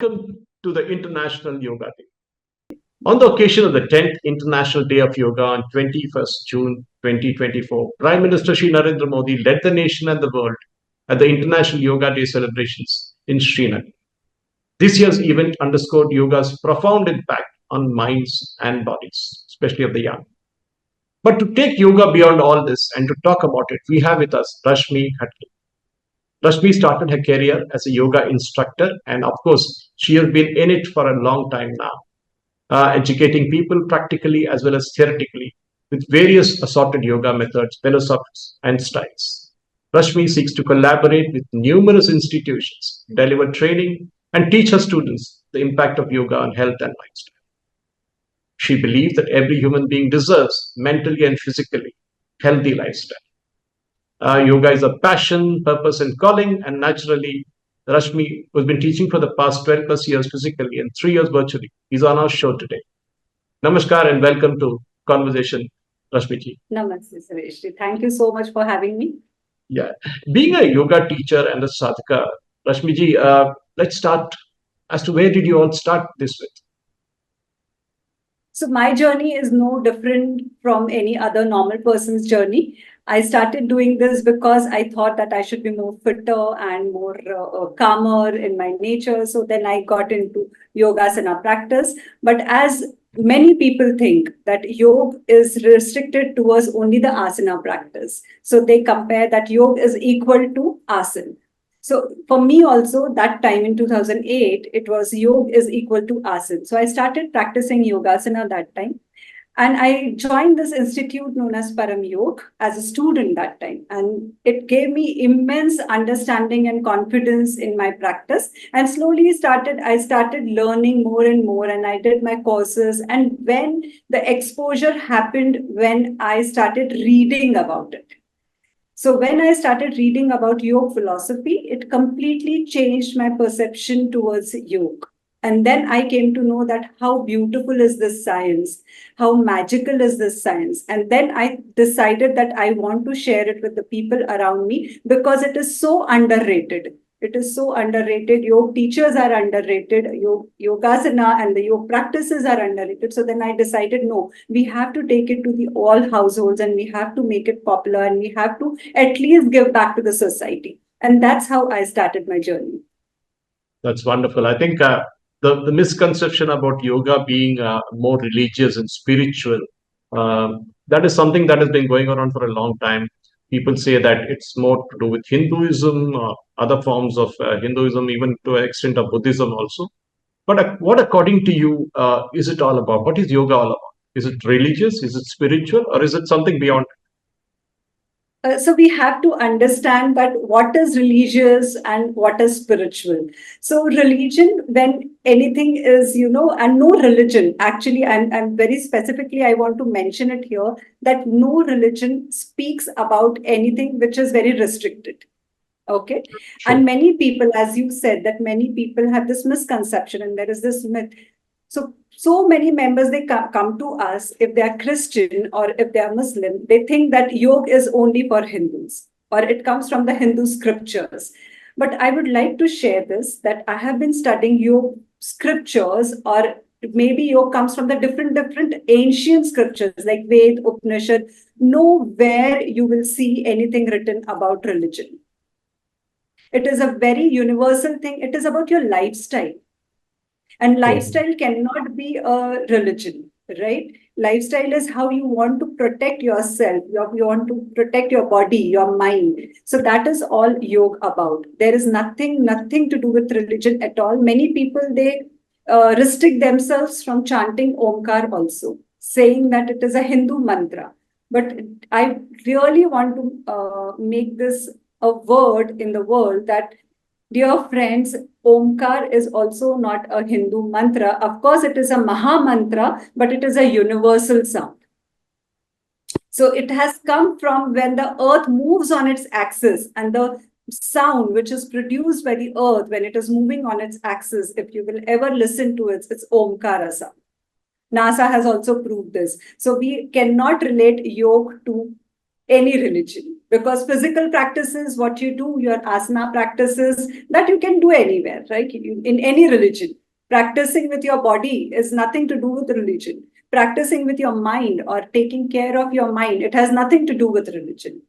Welcome to the International Yoga Day. On the occasion of the 10th International Day of Yoga on 21st June 2024, Prime Minister Shri Narendra Modi led the nation and the world at the International Yoga Day celebrations in Srinagar. This year's event underscored yoga's profound impact on minds and bodies, especially of the young. But to take yoga beyond all this and to talk about it, we have with us Rashmi Ghatge. Rashmi started her career as a yoga instructor, and of course, she has been in it for a long time now, educating people practically as well as theoretically with various assorted yoga methods, philosophies, and styles. Rashmi seeks to collaborate with numerous institutions, deliver training, and teach her students the impact of yoga on health and lifestyle. She believes that every human being deserves mentally and physically healthy lifestyle. Yoga is a passion, purpose, and calling, and naturally, Rashmi, who's been teaching for the past 12 plus years physically and 3 years virtually, is on our show today. Namaskar and welcome to Conversation, Rashmi ji. Namaste, Suresh. Thank you so much for having me. Yeah. Being a yoga teacher and a sadhaka, Rashmi ji, let's start as to where did you all start this with? So my journey is no different from any other normal person's journey. I started doing this because I thought that I should be more fitter and more calmer in my nature. So then I got into yogasana practice. But as many people think that yoga is restricted towards only the asana practice. So they compare that yoga is equal to asana. So for me also, that time in 2008, it was yoga is equal to asana. So I started practicing yogasana that time. And I joined this institute known as Param Yoga as a student that time. And it gave me immense understanding and confidence in my practice. And slowly I started learning more and more, and I did my courses. And when the exposure happened, when I started reading about it. So when I started reading about yoga philosophy, it completely changed my perception towards yoga. And then I came to know that how beautiful is this science, how magical is this science. And then I decided that I want to share it with the people around me because it is so underrated. It is so underrated. Yoga teachers are underrated. Yogasana and the yoga practices are underrated. So then I decided, no, we have to take it to the all households and we have to make it popular and we have to at least give back to the society. And that's how I started my journey. That's wonderful. I think the misconception about yoga being more religious and spiritual, that is something that has been going around for a long time. People say that it's more to do with Hinduism, other forms of Hinduism, even to an extent of Buddhism also. But what, according to you, is it all about? What is yoga all about? Is it religious? Is it spiritual? Or is it something beyond? So we have to understand that what is religious and what is spiritual. So religion, when anything is, and no religion, actually, I'm very specifically, I want to mention it here, that no religion speaks about anything which is very restricted. Okay. Sure. And many people, as you said, that many people have this misconception and there is this myth. So many members, they come to us, if they are Christian or if they are Muslim, they think that yoga is only for Hindus or it comes from the Hindu scriptures. But I would like to share this, that I have been studying yoga scriptures, or maybe yoga comes from the different ancient scriptures like Ved, Upanishad. Nowhere you will see anything written about religion. It is a very universal thing. It is about your lifestyle. And lifestyle cannot be a religion, right? Lifestyle is how you want to protect yourself. You want to protect your body, your mind. So that is all yoga about. There is nothing to do with religion at all. Many people, they restrict themselves from chanting Omkar also, saying that it is a Hindu mantra. But I really want to make this a word in the world that, dear friends, Omkar is also not a Hindu mantra. Of course, it is a Maha mantra, but it is a universal sound. So it has come from when the earth moves on its axis, and the sound which is produced by the earth when it is moving on its axis, if you will ever listen to it, it's Omkara sound. NASA has also proved this. So we cannot relate yoga to any religion. Because physical practices, what you do, your asana practices, that you can do anywhere, right? In any religion. Practicing with your body is nothing to do with religion. Practicing with your mind or taking care of your mind, it has nothing to do with religion.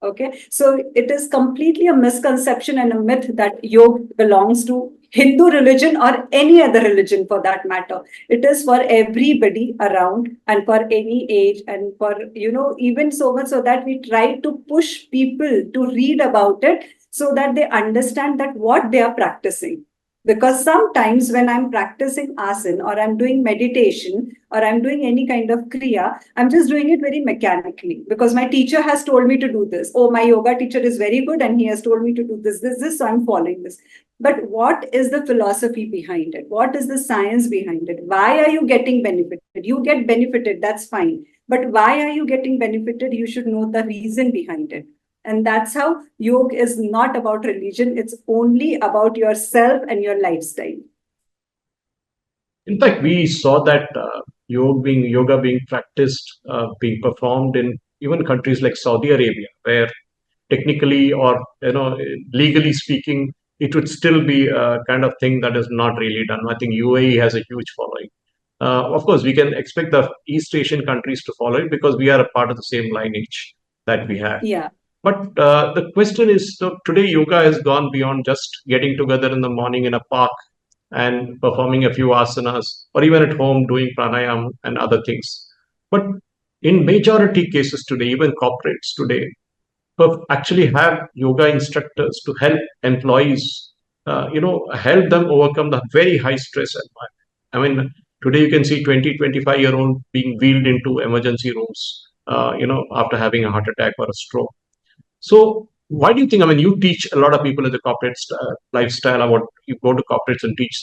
Okay, so it is completely a misconception and a myth that yoga belongs to Hindu religion or any other religion for that matter. It is for everybody around and for any age and for, even so much so that we try to push people to read about it so that they understand that what they are practicing. Because sometimes when I'm practicing asana or I'm doing meditation or I'm doing any kind of kriya, I'm just doing it very mechanically because my teacher has told me to do this. Oh, my yoga teacher is very good and he has told me to do this, so I'm following this. But what is the philosophy behind it? What is the science behind it? Why are you getting benefited? You get benefited, that's fine. But why are you getting benefited? You should know the reason behind it. And that's how yoga is not about religion. It's only about yourself and your lifestyle. In fact, we saw that yoga being practiced, being performed in even countries like Saudi Arabia, where technically or legally speaking, it would still be a kind of thing that is not really done. I think UAE has a huge following. Of course, we can expect the East Asian countries to follow it because we are a part of the same lineage that we have. Yeah. But the question is, so today yoga has gone beyond just getting together in the morning in a park and performing a few asanas, or even at home doing pranayam and other things. But in majority cases today, even corporates today, actually have yoga instructors to help employees, help them overcome the very high stress environment. I mean, today you can see 20, 25-year-old being wheeled into emergency rooms, after having a heart attack or a stroke. So why do you think, I mean, you teach a lot of people in the corporate lifestyle about, you go to corporates and teach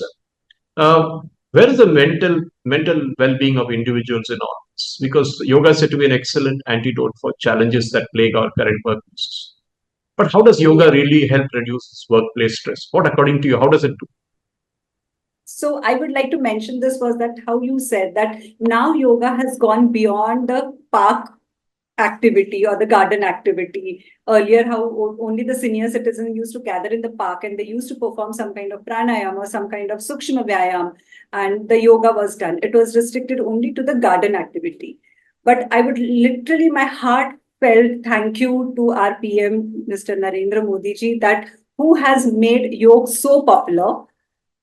them. Where is the mental well-being of individuals in all this? Because yoga is said to be an excellent antidote for challenges that plague our current workplaces. But how does yoga Yeah. really help reduce this workplace stress? What, according to you, how does it do? So I would like to mention this was that how you said that now yoga has gone beyond the park activity or the garden activity. Earlier, how only the senior citizens used to gather in the park and they used to perform some kind of pranayam or some kind of sukshma vyayam, and the yoga was done. It was restricted only to the garden activity. But I would literally, my heart felt thank you to our PM, Mr. Narendra Modi ji, that who has made yoga so popular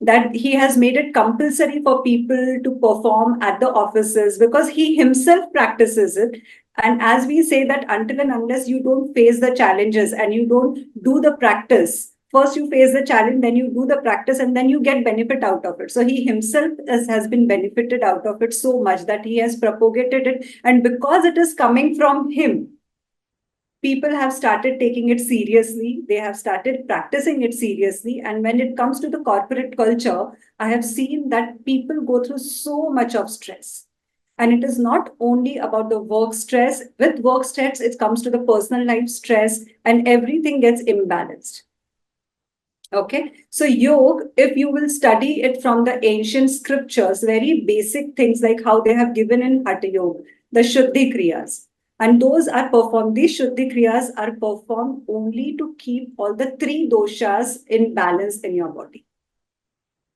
that he has made it compulsory for people to perform at the offices because he himself practices it. And as we say that until and unless you don't face the challenges and you don't do the practice, first you face the challenge, then you do the practice, and then you get benefit out of it. So he himself has been benefited out of it so much that he has propagated it. And because it is coming from him, people have started taking it seriously. They have started practicing it seriously. And when it comes to the corporate culture, I have seen that people go through so much of stress. And it is not only about the work stress. With work stress, it comes to the personal life stress, and everything gets imbalanced. Okay, so yoga, if you will study it from the ancient scriptures, very basic things like how they have given in Hatha Yoga, the Shuddhi Kriyas. And those are performed, these Shuddhi Kriyas are performed only to keep all the three doshas in balance in your body,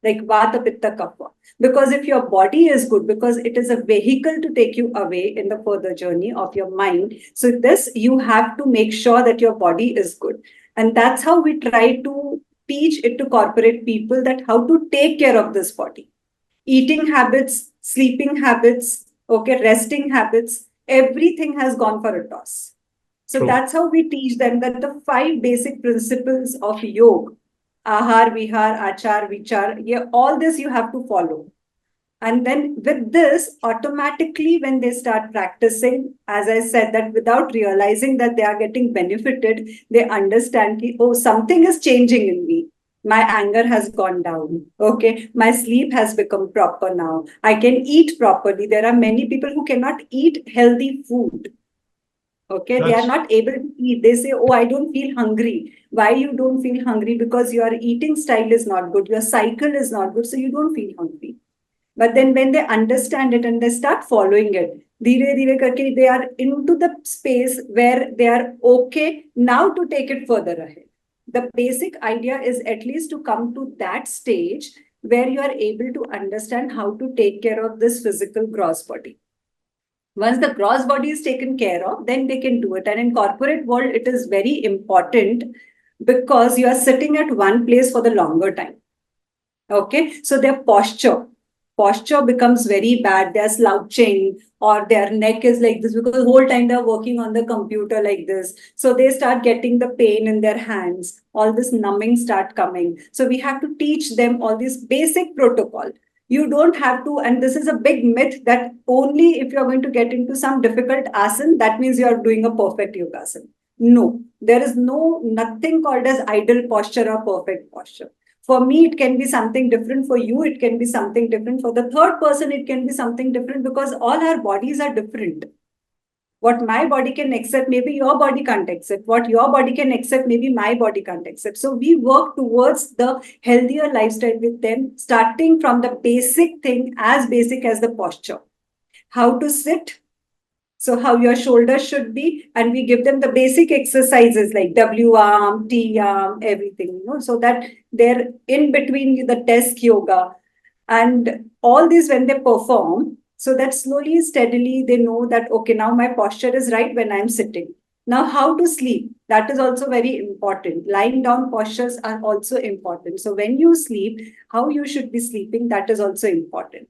like Vata, Pitta, Kapha. Because if your body is good, because it is a vehicle to take you away in the further journey of your mind. So this, you have to make sure that your body is good. And that's how we try to teach it to corporate people that how to take care of this body. Eating habits, sleeping habits, okay, resting habits, everything has gone for a toss. So True. that's how we teach them that the five basic principles of yoga, ahar, vihar, achar, vichar, yeah, all this you have to follow. And then with this, automatically when they start practicing, as I said, that without realizing that they are getting benefited, they understand, oh, something is changing in me. My anger has gone down. Okay. My sleep has become proper now. I can eat properly. There are many people who cannot eat healthy food. Okay, they are That's not able to eat. They say, oh, I don't feel hungry. Why you don't feel hungry? Because your eating style is not good. Your cycle is not good. So you don't feel hungry. But then when they understand it and they start following it, धीरे धीरे करके they are into the space where they are okay now to take it further ahead. The basic idea is at least to come to that stage where you are able to understand how to take care of this physical gross body. Once the gross body is taken care of, then they can do it. And in corporate world, it is very important because you are sitting at one place for the longer time. Okay, so their posture becomes very bad. They're slouching or their neck is like this because the whole time they're working on the computer like this. So they start getting the pain in their hands. All this numbing start coming. So we have to teach them all this basic protocol. You don't have to, and this is a big myth that only if you're going to get into some difficult asana, that means you're doing a perfect yogasana. No, there is nothing called as ideal posture or perfect posture. For me, it can be something different. For you, it can be something different. For the third person, it can be something different because all our bodies are different. What my body can accept, maybe your body can't accept. What your body can accept, maybe my body can't accept. So we work towards the healthier lifestyle with them, starting from the basic thing, as basic as the posture. How to sit, so how your shoulders should be, and we give them the basic exercises like W arm, T arm, everything, so that they're in between the desk yoga and all these when they perform, so that slowly, steadily they know that, okay, now my posture is right when I'm sitting. Now, how to sleep, that is also very important. Lying down postures are also important. So when you sleep, how you should be sleeping, that is also important,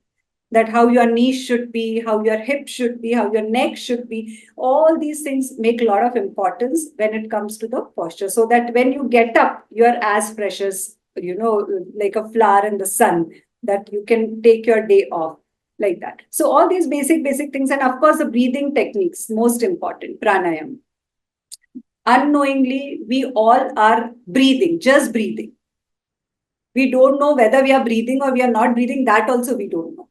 that how your knees should be, how your hip should be, how your neck should be. All these things make a lot of importance when it comes to the posture. So that when you get up, you're as fresh as, like a flower in the sun, that you can take your day off like that. So all these basic things. And of course, the breathing techniques, most important, pranayam. Unknowingly, we all are breathing, just breathing. We don't know whether we are breathing or we are not breathing. That also we don't know,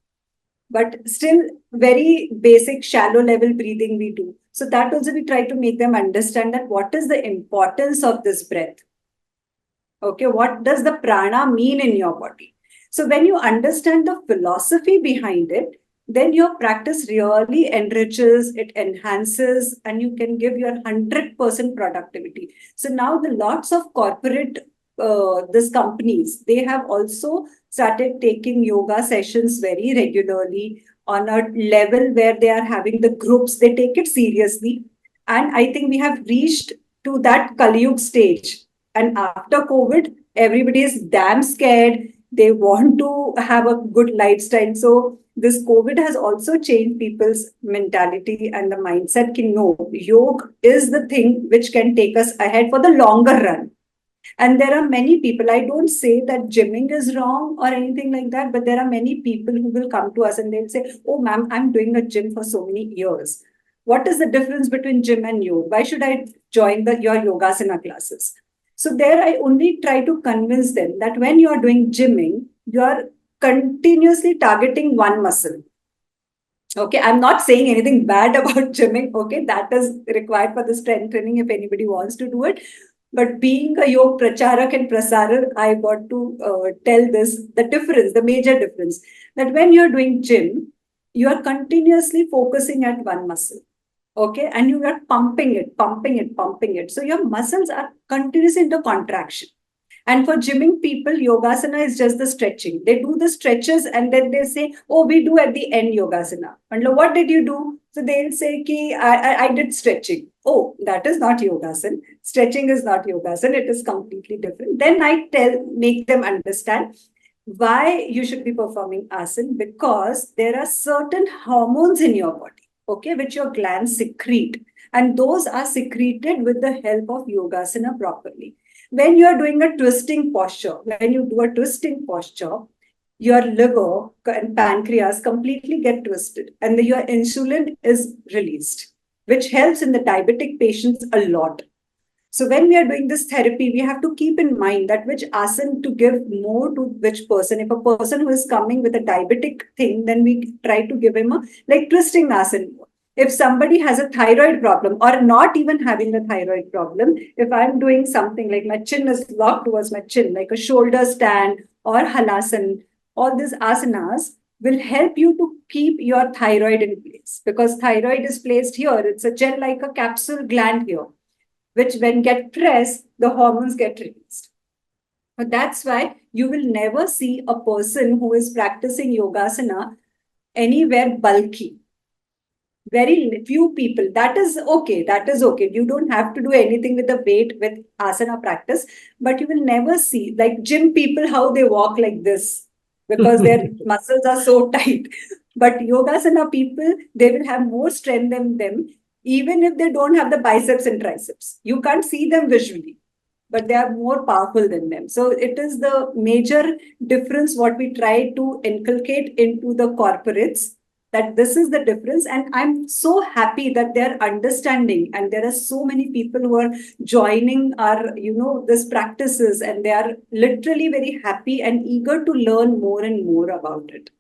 but still very basic shallow level breathing we do. So that also we try to make them understand that what is the importance of this breath. Okay, what does the prana mean in your body? So when you understand the philosophy behind it, then your practice really enriches, it enhances, and you can give your 100% productivity. So now the lots of corporate this companies, they have also started taking yoga sessions very regularly on a level where they are having the groups, they take it seriously. And I think we have reached to that Kali Yuga stage. And after COVID, everybody is damn scared. They want to have a good lifestyle. So this COVID has also changed people's mentality and the mindset. Ki no, yoga is the thing which can take us ahead for the longer run. And there are many people, I don't say that gymming is wrong or anything like that, but there are many people who will come to us and they'll say, oh, ma'am, I'm doing a gym for so many years. What is the difference between gym and yoga? Why should I join your yogasana classes? So there I only try to convince them that when you are doing gymming, you are continuously targeting one muscle. Okay, I'm not saying anything bad about gymming. Okay, that is required for the strength training if anybody wants to do it. But being a yoga pracharak and prasarar, I want to tell this, the difference, the major difference, that when you're doing gym, you are continuously focusing at one muscle. Okay, and you are pumping it. So your muscles are continuously into contraction. And for gymming people, yogasana is just the stretching. They do the stretches and then they say, oh, we do at the end yogasana. And what did you do? So they'll say, ki, I did stretching. Oh, that is not yogasana. Stretching is not yogasana. It is completely different. Then I make them understand why you should be performing asana, because there are certain hormones in your body, okay, which your glands secrete. And those are secreted with the help of yogasana properly. When you are doing a twisting posture, when you do a twisting posture, your liver and pancreas completely get twisted and your insulin is released, which helps in the diabetic patients a lot. So when we are doing this therapy, we have to keep in mind that which asana to give more to which person. If a person who is coming with a diabetic thing, then we try to give him a like twisting asana. If somebody has a thyroid problem or not even having a thyroid problem, if I'm doing something like my chin is locked towards my chin, like a shoulder stand or halasana, all these asanas, will help you to keep your thyroid in place, because thyroid is placed here. It's a gel like a capsule gland here, which when get pressed, the hormones get released. But that's why you will never see a person who is practicing yogasana anywhere bulky. Very few people. That is okay. That is okay. You don't have to do anything with the weight with asana practice, but you will never see like gym people how they walk like this because their muscles are so tight. But yogasana people, they will have more strength than them, even if they don't have the biceps and triceps. You can't see them visually, but they are more powerful than them. So it is the major difference what we try to inculcate into the corporates, that this is the difference. And I'm so happy that they're understanding, and there are so many people who are joining our this practices, and they are literally very happy and eager to learn more and more about it.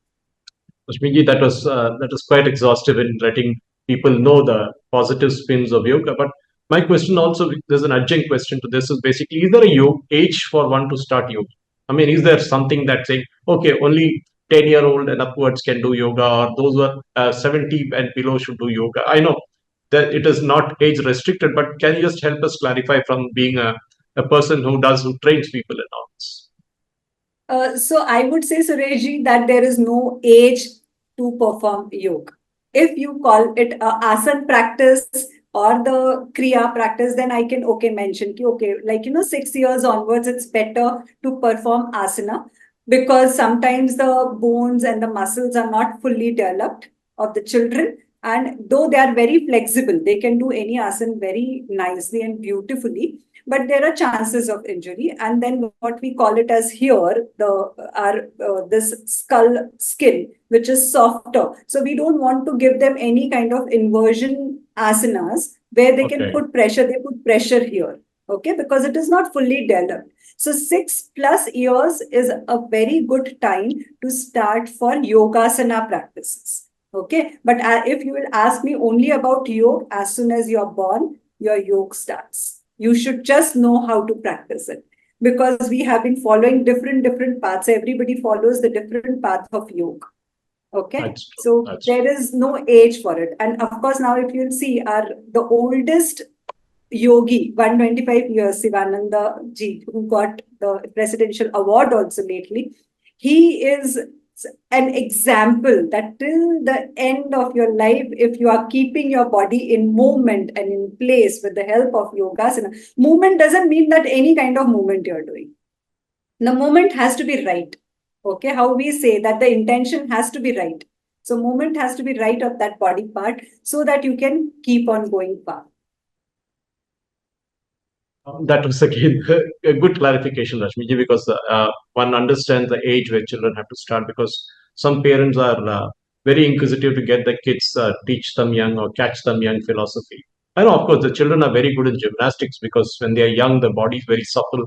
Rashmiji, that was quite exhaustive in letting people know the positive spins of yoga. But my question also, there's an adjunct question to this, is basically, is there a age for one to start yoga? I mean, is there something that's saying, okay, only 10-year-old and upwards can do yoga, or those who are 70 and below should do yoga? I know that it is not age restricted, but can you just help us clarify from being a person who trains people in all this? So I would say, Sureshji, that there is no age to perform yoga. If you call it a asan practice or the kriya practice, then I can mention ki, okay, like 6 years onwards, it's better to perform asana, because sometimes the bones and the muscles are not fully developed of the children. And though they are very flexible, they can do any asana very nicely and beautifully, but there are chances of injury. And then what we call it as here, this skull skin, which is softer. So we don't want to give them any kind of inversion asanas where they can Okay. put pressure. They put pressure here, okay, because it is not fully developed. So 6+ years is a very good time to start for yogasana practices. Okay, but if you will ask me only about yoga, as soon as you're born, your yoga starts. You should just know how to practice it, because we have been following different paths. Everybody follows the different path of yoga. Okay, That's true. so That's there is no age for it. And of course, now if you'll see, the oldest yogi, 125 years, Sivananda ji, who got the presidential award also lately, he is an example that till the end of your life, if you are keeping your body in movement and in place with the help of yogasana, movement doesn't mean that any kind of movement you're doing. The movement has to be right. Okay, how we say that the intention has to be right. So movement has to be right of that body part so that you can keep on going far. That was again a good clarification, Rashmiji, because one understands the age where children have to start, because some parents are very inquisitive to get the kids, teach them young or catch them young philosophy. I know, of course, the children are very good in gymnastics, because when they are young, the body is very supple.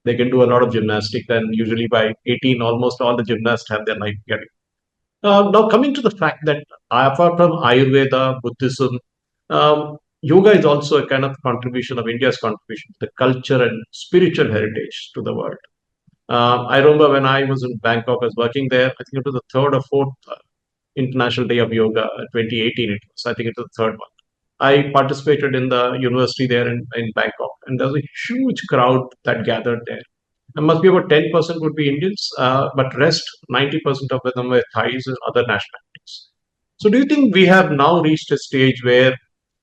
They can do a lot of gymnastics, and usually by 18, almost all the gymnasts have their life together. Now, coming to the fact that apart from Ayurveda, Buddhism, yoga is also a kind of contribution of India's contribution to the culture and spiritual heritage to the world. I remember when I was in Bangkok, I was working there. I think it was the third or fourth International Day of Yoga, 2018. It was. I think it was the third one. I participated in the university there in Bangkok, and there was a huge crowd that gathered there. There must be about 10% would be Indians, but rest 90% of them were Thais and other nationalities. So, do you think we have now reached a stage where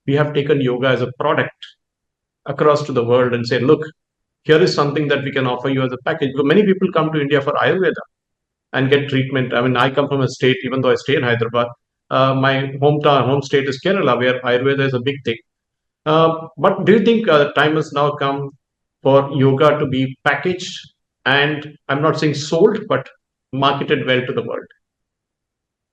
we have taken yoga as a product across to the world and say, look, here is something that we can offer you as a package? Because many people come to India for Ayurveda and get treatment. I mean, I come from a state, even though I stay in Hyderabad, my home state is Kerala, where Ayurveda is a big thing. But do you think time has now come for yoga to be packaged and, I'm not saying sold, but marketed well to the world?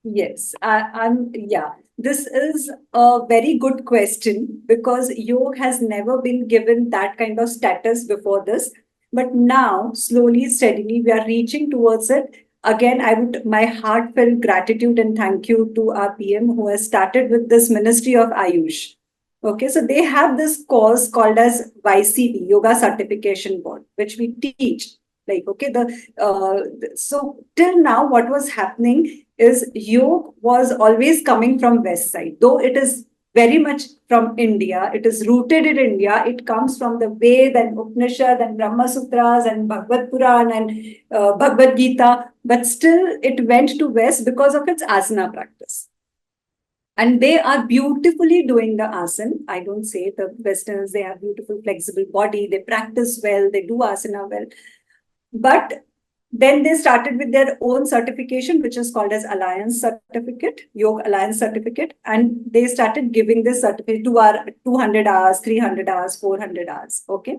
Yes, yeah. This is a very good question, because yoga has never been given that kind of status before this. But now, slowly, steadily, we are reaching towards it. Again, my heartfelt gratitude and thank you to our PM who has started with this Ministry of Ayush. Okay, so they have this course called as YCB, Yoga Certification Board, which we teach. Like, okay, so till now, what was happening is yoga was always coming from West side, though it is very much from India. It is rooted in India. It comes from the Ved and Upanishad and Brahma Sutras and Bhagavad Puran and Bhagavad Gita, but still it went to West because of its asana practice. And they are beautifully doing the asana. I don't say the Westerners, they have beautiful, flexible body, they practice well, they do asana well. But then they started with their own certification, which is called as Alliance Certificate, Yoga Alliance Certificate. And they started giving this certificate to our 200 hours, 300 hours, 400 hours. Okay.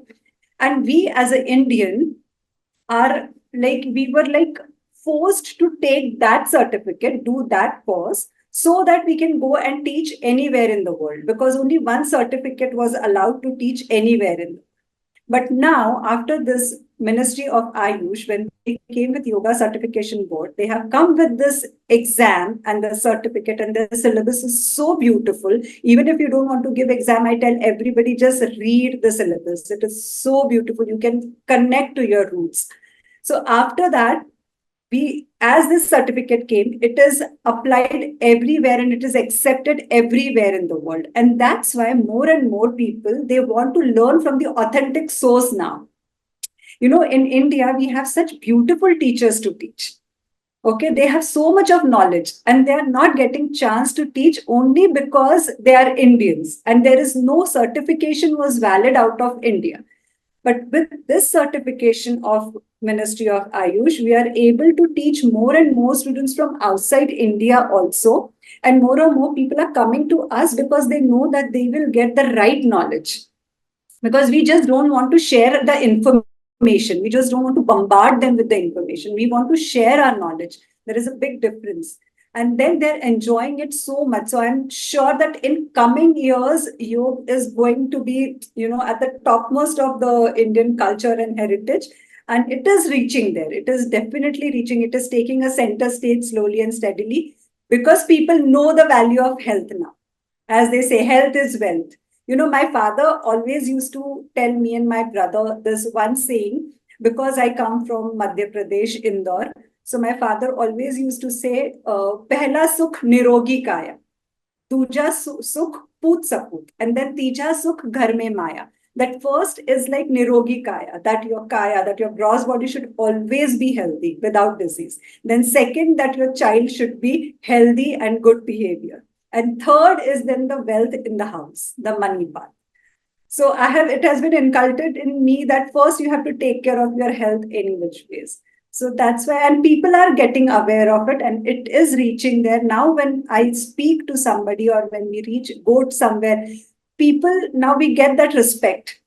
And we as an Indian are like, we were like forced to take that certificate, do that course, so that we can go and teach anywhere in the world, because only one certificate was allowed to teach anywhere in the world. But now, after this Ministry of Ayush, when they came with Yoga Certification Board, they have come with this exam and the certificate, and the syllabus is so beautiful. Even if you don't want to give exam, I tell everybody just read the syllabus. It is so beautiful. You can connect to your roots. So after that, as this certificate came, it is applied everywhere and it is accepted everywhere in the world. And that's why more and more people, they want to learn from the authentic source now. You know, in India, we have such beautiful teachers to teach. Okay, they have so much of knowledge and they are not getting chance to teach only because they are Indians and there is no certification was valid out of India. But with this certification of Ministry of Ayush, we are able to teach more and more students from outside India also. And more people are coming to us because they know that they will get the right knowledge. Because we just don't want to share the information. We just don't want to bombard them with the information. We want to share our knowledge. There is a big difference. And then they're enjoying it so much. So I'm sure that in coming years, yoga is going to be, at the topmost of the Indian culture and heritage. And it is reaching there. It is definitely reaching. It is taking a center stage slowly and steadily because people know the value of health now. As they say, health is wealth. My father always used to tell me and my brother this one saying, because I come from Madhya Pradesh, Indore. So my father always used to say, Pehla sukh nirogi kaya, tuja sukh put saput, and then tija sukh ghar mein maya. That first is like nirogi kaya, that your gross body should always be healthy without disease. Then second, that your child should be healthy and good behavior. And third is then the wealth in the house, the money part. So it has been inculcated in me that first you have to take care of your health any which ways. So that's why, and people are getting aware of it and it is reaching there. Now, when I speak to somebody or when we go somewhere, now we get that respect,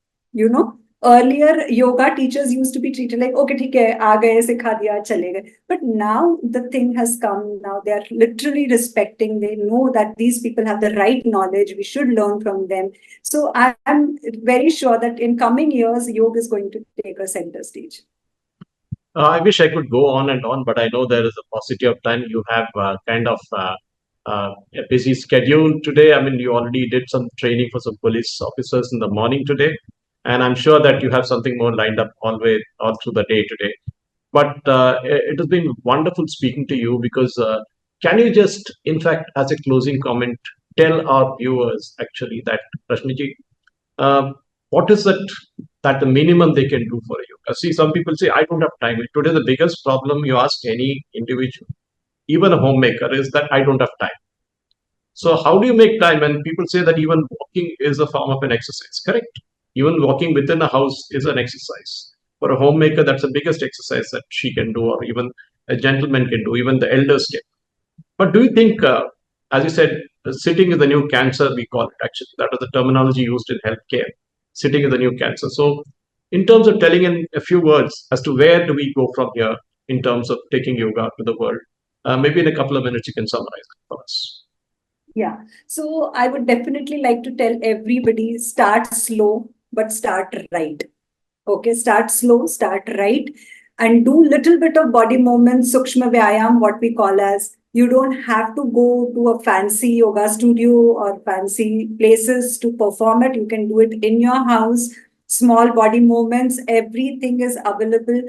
Earlier, yoga teachers used to be treated like, okay, theek hai, aa gaye, sikha diya, chale gaye. But now the thing has come. Now they are literally respecting. They know that these people have the right knowledge. We should learn from them. So I'm very sure that in coming years, yoga is going to take a center stage. I wish I could go on and on, but I know there is a paucity of time. You have kind of a busy schedule today. I mean, you already did some training for some police officers in the morning today, and I'm sure that you have something more lined up all through the day today. But it has been wonderful speaking to you because can you just, in fact, as a closing comment, tell our viewers actually that Rashmiji, what is it that the minimum they can do for you? See, some people say, I don't have time. Today, the biggest problem you ask any individual, even a homemaker, is that I don't have time. So, how do you make time? And people say that even walking is a form of an exercise, correct? Even walking within a house is an exercise. For a homemaker, that's the biggest exercise that she can do, or even a gentleman can do, even the elders can. But do you think, as you said, sitting is the new cancer, we call it actually. That is the terminology used in healthcare. Sitting is the new cancer. So, in terms of telling in a few words as to where do we go from here in terms of taking yoga to the world, maybe in a couple of minutes you can summarize it for us. Yeah. So I would definitely like to tell everybody start slow, but start right. Okay. Start slow, start right, and do little bit of body movement, sukshma vyayam, what we call as. You don't have to go to a fancy yoga studio or fancy places to perform it. You can do it in your house. Small body movements, everything is available.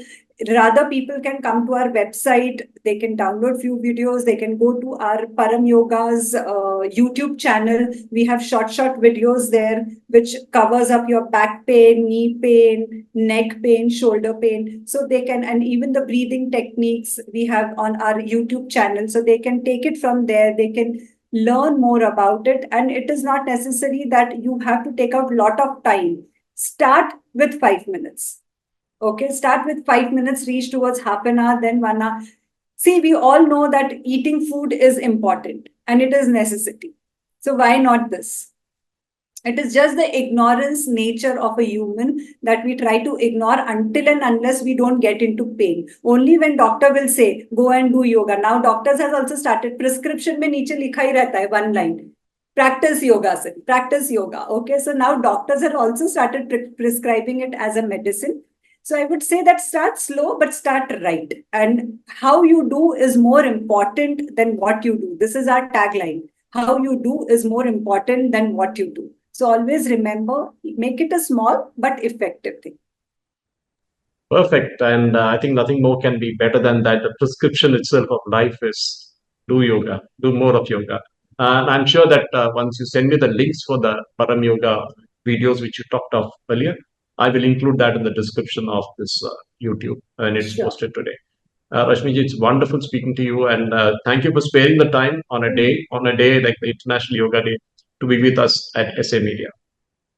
rather people can come to our website, they can download few videos, they can go to our Param Yoga's YouTube channel. We have short videos there which covers up your back pain, knee pain, neck pain, shoulder pain. So they can, and even the breathing techniques we have on our YouTube channel, so they can take it from there, they can learn more about it. And it is not necessary that you have to take out a lot of time. Start with 5 minutes. Okay, start with 5 minutes, reach towards half an hour, then 1 hour. See, we all know that eating food is important and it is necessity. So why not this? It is just the ignorance nature of a human that we try to ignore until and unless we don't get into pain. Only when doctor will say, go and do yoga. Now doctors has also started, prescription mein niche likha hi rehta hai, one line. Practice yoga, sir. Practice yoga. Okay, so now doctors have also started prescribing it as a medicine. So I would say that start slow, but start right. And how you do is more important than what you do. This is our tagline. How you do is more important than what you do. So always remember, make it a small but effective thing. Perfect. And I think nothing more can be better than that. The prescription itself of life is do yoga, do more of yoga. And I'm sure that once you send me the links for the Param Yoga videos which you talked of earlier, I will include that in the description of this YouTube and it's Sure. posted today. Rashmi ji, it's wonderful speaking to you, and thank you for sparing the time on a day like the International Yoga Day to be with us at SA Media.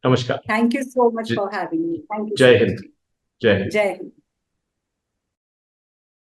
Namaskar. Thank you so much for having me. Thank you Jai so Hind. much. Jai Hind. Jai Hind.